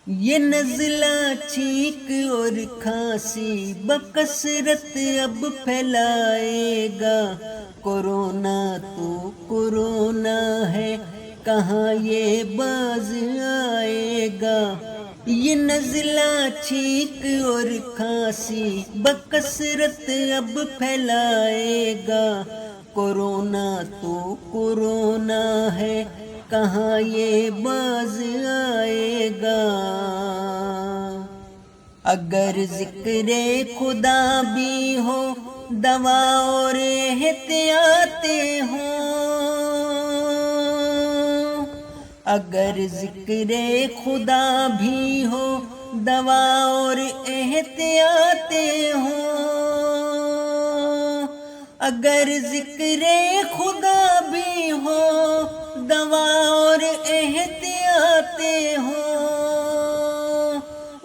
یہ نزلہ چھینک اور کھانسی بکثرت اب پھیلائے گا، کورونا تو کورونا ہے، کہاں یہ باز آئے گا۔ یہ نزلہ چھینک اور کھانسی بکثرت اب پھیلائے گا، کورونا تو کورونا ہے، کہاں یہ باز آئے گا۔ اگر ذکر خدا بھی ہو، دوا اور احتیاطیں ہوں، اگر ذکر خدا بھی ہو، دوا اور احتیاطیں ہوں، اگر ذکر خدا بھی ہو، دوا اور احتیاطیں ہوں،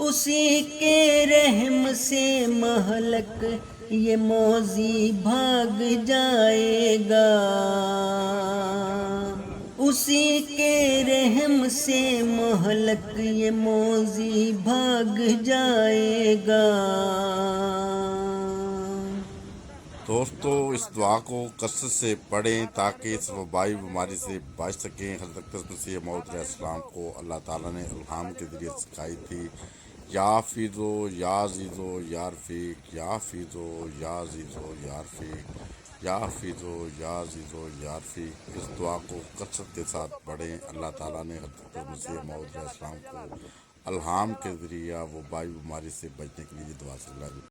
اسی کے رحم سے مہلک یہ موذی بھاگ جائے گا، اسی کے رحم سے مہلک یہ موذی بھاگ جائے گا۔ دوستو اس دعا کو کثرت سے پڑھیں تاکہ اس وبائی بیماری سے بچ سکیں۔ حضرت مسیح موعود علیہ السلام کو اللہ تعالیٰ نے الہام کے ذریعے سکھائی تھی، یا حفیظو یا عزیزو یا رفیق، یا حفیظو یا عزیزو یا رفیق، یا حفیظو یا عزیزو یا رفیق۔ اس دعا کو کثرت کے ساتھ پڑھیں۔ اللہ تعالیٰ نے حضرت مسیح موعود علیہ السلام کو الہام کے ذریعہ وبائی بیماری سے بچنے کے لیے دعا سکھلائی۔